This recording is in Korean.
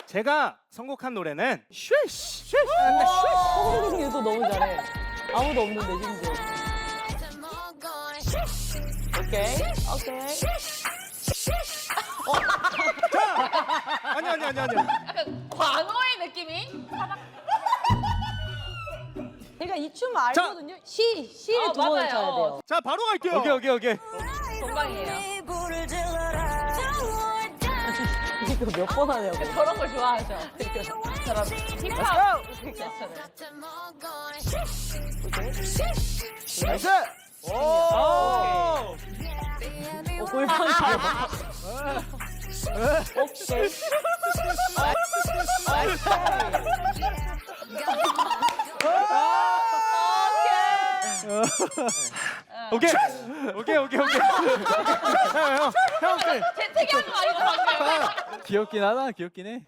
제가 선곡한 노래는 쉐쉬. 얘도 너무 잘해. 아무도 없는데 심지어. 오케이. 아니. 약간 광어의 느낌이? 제가 이 춤 알거든요. 시를 두 번 맞아요. 쳐야 돼요. 자, 바로 갈게요. 오케이. 동방이에요. 이거 몇 번 하냐고. 저런 걸 좋아하죠. 저런 힙합 제스처를. 나이스. 골반 귀여워. 오케이. 오케이. 형. 재택이 한 거 아니고 방금. 귀엽긴 하다. 귀엽긴 해.